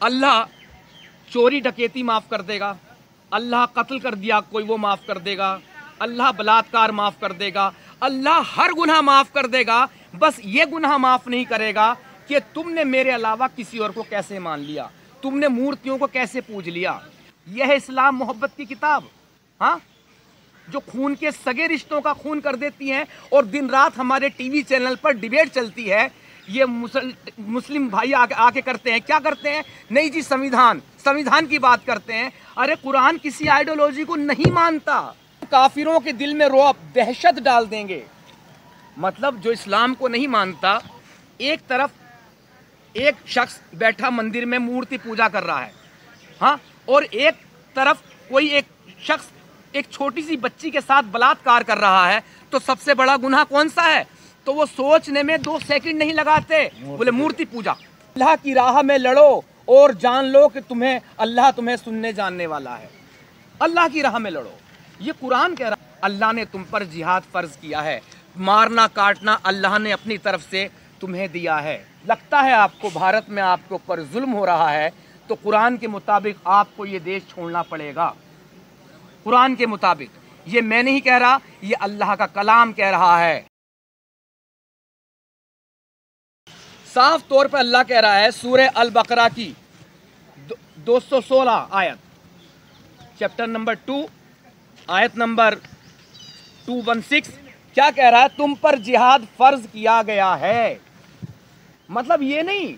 अल्लाह चोरी डकैती माफ़ कर देगा, अल्लाह कत्ल कर दिया कोई वो माफ़ कर देगा, अल्लाह बलात्कार माफ़ कर देगा, अल्लाह हर गुनाह माफ़ कर देगा। बस ये गुनाह माफ़ नहीं करेगा कि तुमने मेरे अलावा किसी और को कैसे मान लिया, तुमने मूर्तियों को कैसे पूज लिया। यह है इस्लाम मोहब्बत की किताब, हाँ, जो खून के सगे रिश्तों का खून कर देती हैं। और दिन रात हमारे टीवी चैनल पर डिबेट चलती है, ये मुस्लिम भाई आके करते हैं, क्या करते हैं, नहीं जी संविधान की बात करते हैं। अरे कुरान किसी आइडियोलॉजी को नहीं मानता, काफिरों के दिल में रौब दहशत डाल देंगे। मतलब जो इस्लाम को नहीं मानता, एक तरफ एक शख्स बैठा मंदिर में मूर्ति पूजा कर रहा है, हाँ, और एक तरफ कोई एक शख्स एक छोटी सी बच्ची के साथ बलात्कार कर रहा है, तो सबसे बड़ा गुनाह कौन सा है? तो वो सोचने में 2 सेकंड नहीं लगाते, बोले मूर्ति पूजा। अल्लाह की राह में लड़ो और जान लो कि अल्लाह तुम्हें सुनने जानने वाला है। अल्लाह की राह में लड़ो, ये कुरान कह रहा है। अल्लाह ने तुम पर जिहाद फर्ज किया है, मारना काटना अल्लाह ने अपनी तरफ से तुम्हें दिया है। लगता है आपको भारत में आपके ऊपर जुल्म हो रहा है, तो कुरान के मुताबिक आपको ये देश छोड़ना पड़ेगा। कुरान के मुताबिक, ये मैं नहीं कह रहा, ये अल्लाह का कलाम कह रहा है। साफ तौर पर अल्लाह कह रहा है सूरह अल बकरा की 216 आयत, चैप्टर नंबर 2 आयत नंबर 216, क्या कह रहा है? तुम पर जिहाद फर्ज किया गया है। मतलब ये नहीं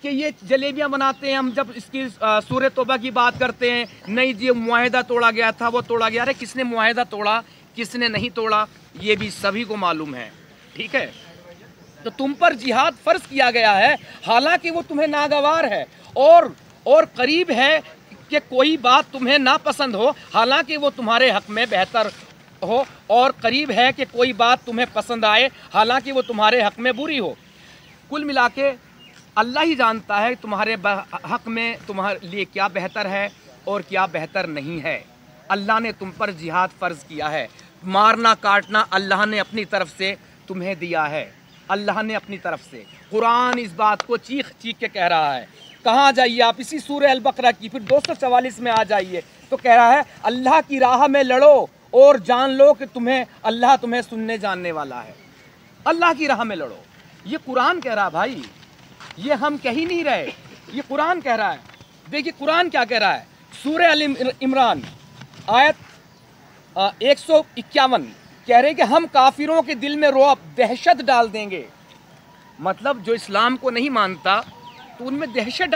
कि ये जलेबियां बनाते हैं हम, जब इसकी सूरह तौबा की बात करते हैं, नहीं जी मुआहिदा तोड़ा गया था, वो तोड़ा गया। अरे किसने मुआहिदा तोड़ा, किसने नहीं तोड़ा, ये भी सभी को मालूम है, ठीक है। तो तुम पर जिहाद फर्ज किया गया है, हालांकि वो तुम्हें नागवार है और करीब है कि कोई बात तुम्हें नापसंद हो, हालांकि वो तुम्हारे हक में बेहतर हो, और करीब है कि कोई बात तुम्हें पसंद आए, हालांकि वो तुम्हारे हक में बुरी हो। कुल मिला के अल्लाह ही जानता है तुम्हारे हक में तुम्हारे लिए क्या बेहतर है और क्या बेहतर नहीं है। अल्लाह ने तुम पर जिहाद फर्ज किया है, मारना काटना अल्लाह ने अपनी तरफ से तुम्हें दिया है। अल्लाह ने अपनी तरफ से, कुरान इस बात को चीख चीख के कह रहा है। कहाँ जाइए आप, इसी सूरह अल बकरा की फिर 244 में आ जाइए, तो कह रहा है अल्लाह की राह में लड़ो और जान लो कि अल्लाह तुम्हें सुनने जानने वाला है। अल्लाह की राह में लड़ो, ये कुरान कह रहा भाई, ये हम कह ही नहीं रहे, ये कुरान कह रहा है। देखिए कुरान क्या कह रहा है, सूरह अल इमरान आयत 151 कह रहे कि हम काफिरों के दिल में रौब दहशत डाल देंगे। मतलब जो इस्लाम को नहीं मानता, तो उनमें दहशत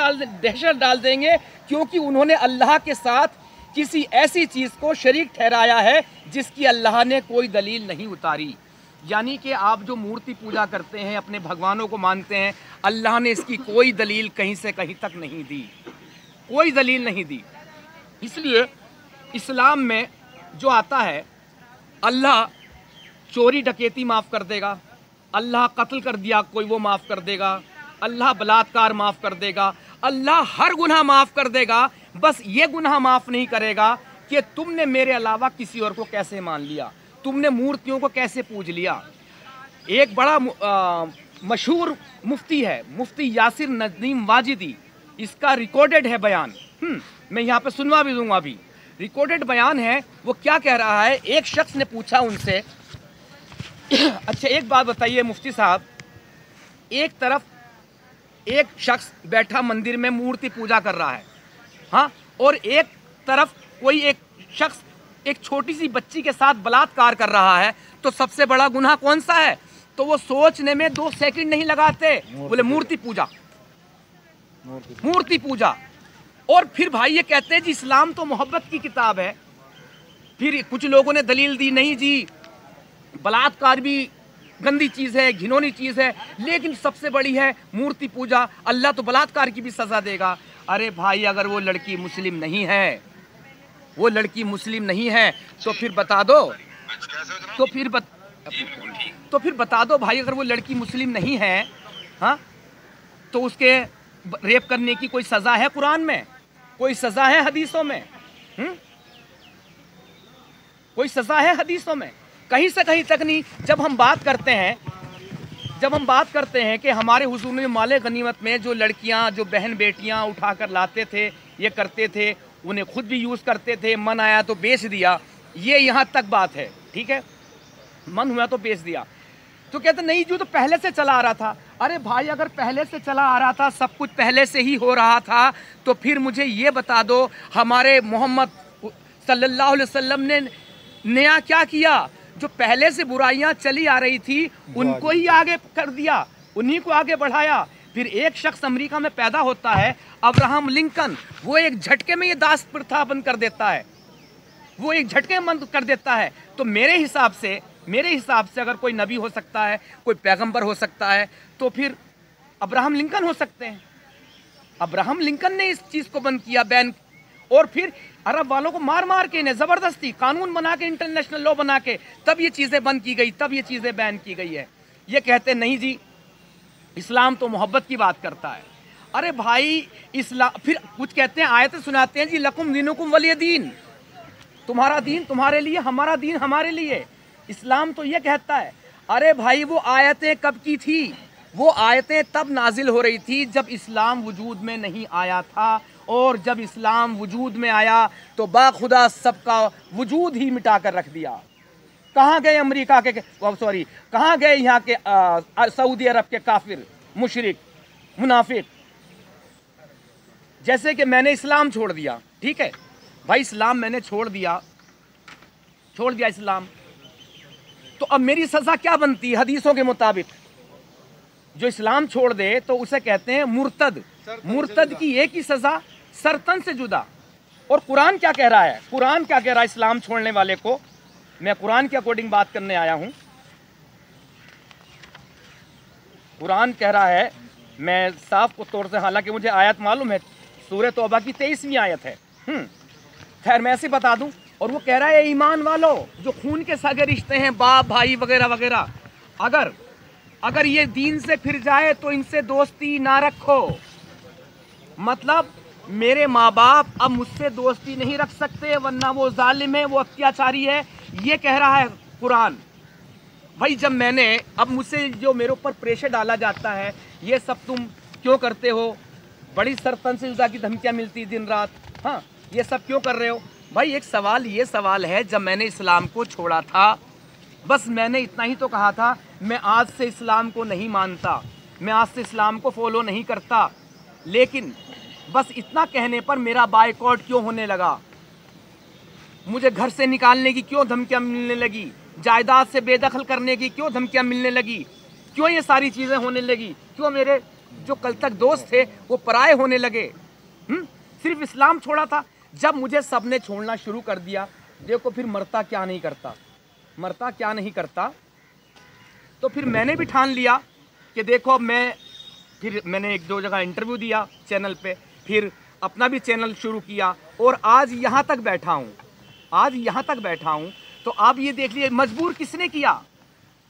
डाल देंगे, क्योंकि उन्होंने अल्लाह के साथ किसी ऐसी चीज़ को शरीक ठहराया है जिसकी अल्लाह ने कोई दलील नहीं उतारी। यानी कि आप जो मूर्ति पूजा करते हैं, अपने भगवानों को मानते हैं, अल्लाह ने इसकी कोई दलील कहीं से कहीं तक नहीं दी, कोई दलील नहीं दी। इसलिए इस्लाम में जो आता है, अल्लाह चोरी डकैती माफ़ कर देगा, अल्लाह कत्ल कर दिया कोई वो माफ़ कर देगा, अल्लाह बलात्कार माफ़ कर देगा, अल्लाह हर गुनाह माफ़ कर देगा। बस ये गुनाह माफ़ नहीं करेगा कि तुमने मेरे अलावा किसी और को कैसे मान लिया, तुमने मूर्तियों को कैसे पूज लिया। एक बड़ा मशहूर मुफ्ती है, मुफ्ती यासिर नदीम वाजिदी, इसका रिकॉर्डेड है बयान, मैं यहाँ पे सुनवा भी दूंगा। अभी रिकॉर्डेड बयान है। वो क्या कह रहा है, एक शख्स ने पूछा उनसे, अच्छा एक बात बताइए मुफ्ती साहब, एक तरफ एक शख्स बैठा मंदिर में मूर्ति पूजा कर रहा है, हाँ, और एक तरफ कोई एक शख्स एक छोटी सी बच्ची के साथ बलात्कार कर रहा है, तो सबसे बड़ा गुनाह कौन सा है? तो वो सोचने में 2 सेकंड नहीं लगाते, बोले मूर्ति पूजा, मूर्ति पूजा। और फिर भाई ये कहते हैं जी इस्लाम तो मोहब्बत की किताब है। फिर कुछ लोगों ने दलील दी, नहीं जी बलात्कार भी गंदी चीज़ है, घिनौनी चीज़ है, लेकिन सबसे बड़ी है मूर्ति पूजा, अल्लाह तो बलात्कार की भी सज़ा देगा। अरे भाई अगर वो लड़की मुस्लिम नहीं है, वो लड़की मुस्लिम नहीं है, तो फिर बता दो, तो फिर बता दो भाई, अगर वो लड़की मुस्लिम नहीं है, हाँ, तो उसके रेप करने की कोई सज़ा है कुरान में, कोई सज़ा है हदीसों में? कोई सज़ा है हदीसों में? कहीं से कहीं तक नहीं। जब हम बात करते हैं जब हम बात करते हैं कि हमारे हुजूर ने माले गनीमत में जो लड़कियां, जो बहन बेटियां उठा कर लाते थे, ये करते थे, उन्हें खुद भी यूज़ करते थे, मन आया तो बेच दिया, ये यहाँ तक बात है, ठीक है, मन हुआ तो बेच दिया। तो कहते नहीं, जो तो पहले से चला आ रहा था। अरे भाई, अगर पहले से चला आ रहा था, सब कुछ पहले से ही हो रहा था, तो फिर मुझे ये बता दो, हमारे मोहम्मद सल्लल्लाहु अलैहि वसल्लम ने नया क्या किया? जो पहले से बुराइयां चली आ रही थी, उनको ही आगे कर दिया, उन्हीं को आगे बढ़ाया। फिर एक शख्स अमेरिका में पैदा होता है, अब्राहम लिंकन, वो एक झटके में ये दास प्रथा बंद कर देता है, वो एक झटके में बंद कर देता है। तो मेरे हिसाब से अगर कोई नबी हो सकता है, कोई पैगंबर हो सकता है, तो फिर अब्राहम लिंकन हो सकते हैं। अब्राहम लिंकन ने इस चीज़ को बंद किया, बैन, और फिर अरब वालों को मार मार के, इन्हें ज़बरदस्ती कानून बना के, इंटरनेशनल लॉ बना के, तब ये चीज़ें बंद की गई, तब ये चीज़ें बैन की गई है। ये कहते नहीं जी, इस्लाम तो मोहब्बत की बात करता है। अरे भाई, इस्लाम, फिर कुछ कहते हैं, आयतें सुनाते हैं जी, लकुम दीनुकुम वलिय दीन, तुम्हारा दीन तुम्हारे लिए, हमारा दीन हमारे लिए। इस्लाम तो ये कहता है। अरे भाई, वो आयतें कब की थी? वो आयतें तब नाजिल हो रही थी जब इस्लाम वजूद में नहीं आया था, और जब इस्लाम वजूद में आया तो बाखुदा सबका वजूद ही मिटा कर रख दिया। कहाँ गए अमेरिका के, सॉरी, कहाँ गए यहाँ के सऊदी अरब के काफिर, मुशरिक, मुनाफिक? जैसे कि मैंने इस्लाम छोड़ दिया, ठीक है भाई, इस्लाम मैंने छोड़ दिया इस्लाम, तो अब मेरी सज़ा क्या बनती है? हदीसों के मुताबिक जो इस्लाम छोड़ दे तो उसे कहते हैं मुर्तद। मुर्तद की एक ही सज़ा, सरतन से जुदा। और कुरान क्या कह रहा है? कुरान क्या कह रहा है इस्लाम छोड़ने वाले को? मैं कुरान के अकॉर्डिंग बात करने आया हूं। कुरान कह रहा है, मैं साफ तौर से, हालांकि मुझे आयत मालूम है, सूरह तौबा की 23वीं आयत है, खैर मैं ऐसे बता दूं। और वो कह रहा है, ईमान वालों, जो खून के सगे रिश्ते हैं, बाप भाई वगैरह वगैरह, अगर ये दीन से फिर जाए तो इनसे दोस्ती ना रखो। मतलब मेरे माँ बाप अब मुझसे दोस्ती नहीं रख सकते, वरना वो जालिम है, वो अत्याचारी है, ये कह रहा है कुरान। भाई, जब मैंने, अब मुझसे जो मेरे ऊपर प्रेशर डाला जाता है, ये सब तुम क्यों करते हो, बड़ी सरतन से जुदा की धमकियाँ मिलती दिन रात, हाँ, ये सब क्यों कर रहे हो? भाई, एक सवाल, ये सवाल है, जब मैंने इस्लाम को छोड़ा था, बस मैंने इतना ही तो कहा था, मैं आज से इस्लाम को नहीं मानता, मैं आज से इस्लाम को फॉलो नहीं करता, लेकिन बस इतना कहने पर मेरा बायकॉट क्यों होने लगा? मुझे घर से निकालने की क्यों धमकियां मिलने लगी? जायदाद से बेदखल करने की क्यों धमकियां मिलने लगी? क्यों ये सारी चीज़ें होने लगी? क्यों मेरे जो कल तक दोस्त थे वो पराये होने लगे? सिर्फ इस्लाम छोड़ा था। जब मुझे सबने छोड़ना शुरू कर दिया, देखो फिर मरता क्या नहीं करता, तो फिर मैंने भी ठान लिया कि देखो, अब मैंने 1-2 जगह इंटरव्यू दिया चैनल पे, फिर अपना भी चैनल शुरू किया, और आज यहाँ तक बैठा हूँ। तो आप ये देख लीजिए, मजबूर किसने किया?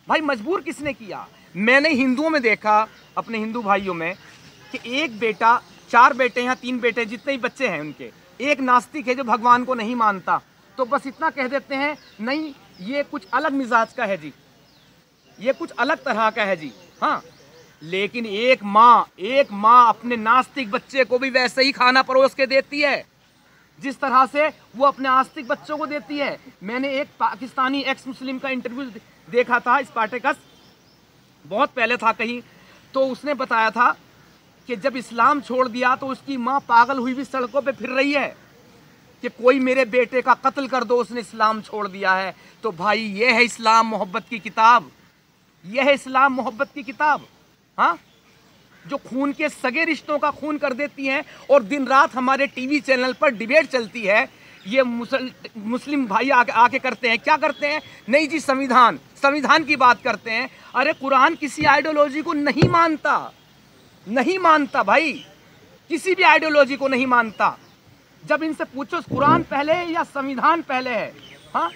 भाई, मजबूर किसने किया? मैंने हिंदुओं में देखा, अपने हिंदू भाइयों में, कि एक बेटा, 4 बेटे या 3 बेटे, जितने ही बच्चे हैं उनके, एक नास्तिक है जो भगवान को नहीं मानता, तो बस इतना कह देते हैं, नहीं ये कुछ अलग मिजाज का है जी, ये कुछ अलग तरह का है जी, हाँ। लेकिन एक माँ अपने नास्तिक बच्चे को भी वैसे ही खाना परोस के देती है जिस तरह से वो अपने आस्तिक बच्चों को देती है। मैंने एक पाकिस्तानी एक्स मुस्लिम का इंटरव्यू देखा था, स्पार्टेकस, बहुत पहले था कहीं, तो उसने बताया था कि जब इस्लाम छोड़ दिया तो उसकी माँ पागल हुई भी सड़कों पे फिर रही है कि कोई मेरे बेटे का कत्ल कर दो, उसने इस्लाम छोड़ दिया है। तो भाई, ये है इस्लाम मोहब्बत की किताब, यह है इस्लाम मोहब्बत की किताब, हाँ, जो खून के सगे रिश्तों का खून कर देती हैं। और दिन रात हमारे टीवी चैनल पर डिबेट चलती है, ये मुस्लिम भाई आके करते हैं, क्या करते हैं? नहीं जी, संविधान की बात करते हैं। अरे कुरान किसी आइडियोलॉजी को नहीं मानता भाई, किसी भी आइडियोलॉजी को नहीं मानता। जब इनसे पूछो कुरान पहले है या संविधान पहले है, हाँ,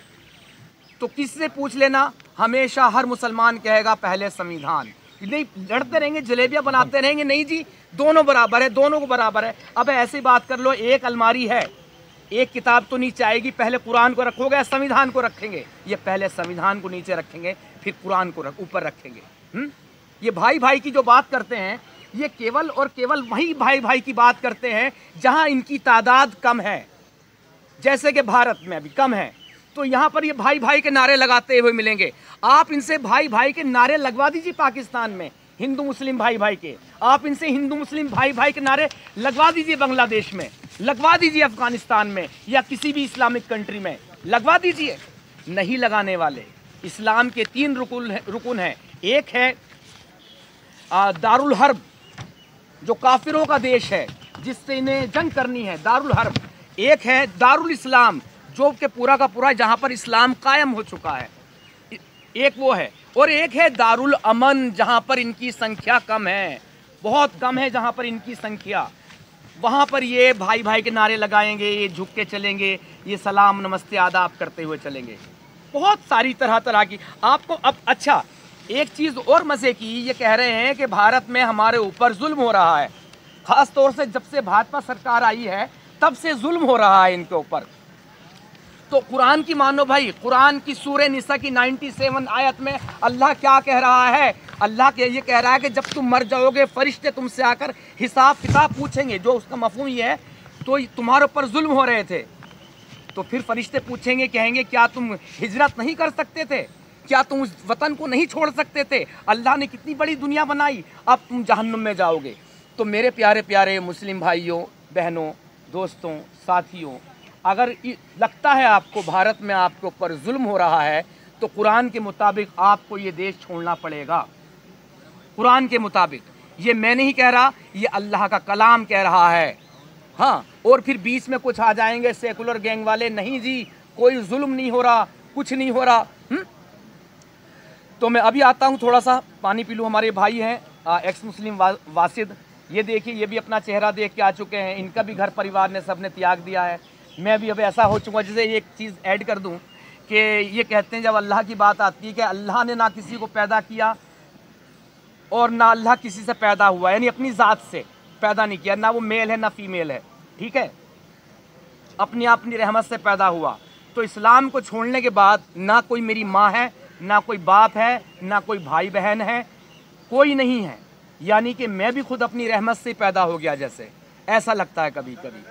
तो किससे पूछ लेना, हमेशा हर मुसलमान कहेगा पहले संविधान। नहीं, लड़ते रहेंगे, जलेबियां बनाते रहेंगे, नहीं जी, दोनों बराबर है, दोनों को बराबर है। अब ऐसी बात कर लो, एक अलमारी है, एक किताब तो नीचे आएगी, पहले कुरान को रखोगे या संविधान को रखेंगे? ये पहले संविधान को नीचे रखेंगे, फिर कुरान को ऊपर रखेंगे। ये भाई भाई की जो बात करते हैं, ये केवल और केवल वही भाई भाई की बात करते हैं जहां इनकी तादाद कम है, जैसे कि भारत में अभी कम है, तो यहाँ पर ये भाई भाई के नारे लगाते हुए मिलेंगे। आप इनसे भाई भाई के नारे लगवा दीजिए पाकिस्तान में, हिंदू मुस्लिम भाई भाई के। आप इनसे हिंदू मुस्लिम भाई भाई के नारे लगवा दीजिए बांग्लादेश में, लगवा दीजिए अफगानिस्तान में, या किसी भी इस्लामिक कंट्री में लगवा दीजिए। नहीं लगाने वाले। इस्लाम के 3 रुकुन हैं। एक है दारुल हर्ब, जो काफिरों का देश है जिससे इन्हें जंग करनी है, दारुल हर्ब। एक है दारुल इस्लाम, जो कि पूरा का पूरा जहां पर इस्लाम कायम हो चुका है, एक वो है। और एक है दारुल अमन, जहां पर इनकी संख्या कम है, बहुत कम है जहां पर इनकी संख्या। वहां पर ये भाई भाई के नारे लगाएंगे, ये झुक के चलेंगे, ये सलाम नमस्ते आदाब करते हुए चलेंगे। बहुत सारी तरह तरह की आपको। अब अच्छा, एक चीज़ और मज़े की, ये कह रहे हैं कि भारत में हमारे ऊपर जुल्म हो रहा है। ख़ास तौर से जब से भाजपा सरकार आई है तब से जुल्म हो रहा है इनके ऊपर। तो कुरान की मानो भाई, कुरान की सूरह निसा की 97 आयत में अल्लाह क्या कह रहा है? अल्लाह के ये कह रहा है कि जब तुम मर जाओगे फरिश्ते तुमसे आकर हिसाब किताब पूछेंगे। जो उसका मफहूम ये है, तो तुम्हारे ऊपर जुल्म हो रहे थे, तो फिर फरिश्ते पूछेंगे, कहेंगे क्या तुम हिजरत नहीं कर सकते थे? क्या तुम उस वतन को नहीं छोड़ सकते थे? अल्लाह ने कितनी बड़ी दुनिया बनाई, अब तुम जहन्नुम में जाओगे। तो मेरे प्यारे प्यारे मुस्लिम भाइयों, बहनों, दोस्तों, साथियों, अगर लगता है आपको भारत में आपके ऊपर जुल्म हो रहा है, तो कुरान के मुताबिक आपको ये देश छोड़ना पड़ेगा। कुरान के मुताबिक, ये मैं नहीं कह रहा, ये अल्लाह का कलाम कह रहा है। हाँ, और फिर बीच में कुछ आ जाएंगे सेकुलर गैंग वाले, नहीं जी कोई जुल्म नहीं हो रहा, कुछ नहीं हो रहा। तो मैं अभी आता हूँ, थोड़ा सा पानी पी लूँ। हमारे भाई हैं एक्स मुस्लिम वासिद, ये देखिए, ये भी अपना चेहरा देख के आ चुके हैं। इनका भी घर परिवार ने सब ने त्याग दिया है। मैं भी अब ऐसा हो चुका, जैसे एक चीज़ ऐड कर दूं कि ये कहते हैं जब अल्लाह की बात आती है कि अल्लाह ने ना किसी को पैदा किया और ना अल्लाह किसी से पैदा हुआ, यानी अपनी ज़ात से पैदा नहीं किया, ना वो मेल है ना फीमेल है, ठीक है, अपनी रहमत से पैदा हुआ। तो इस्लाम को छोड़ने के बाद ना कोई मेरी माँ है, ना कोई बाप है, ना कोई भाई बहन है, कोई नहीं है। यानी कि मैं भी खुद अपनी रहमत से पैदा हो गया, जैसे ऐसा लगता है कभी कभी।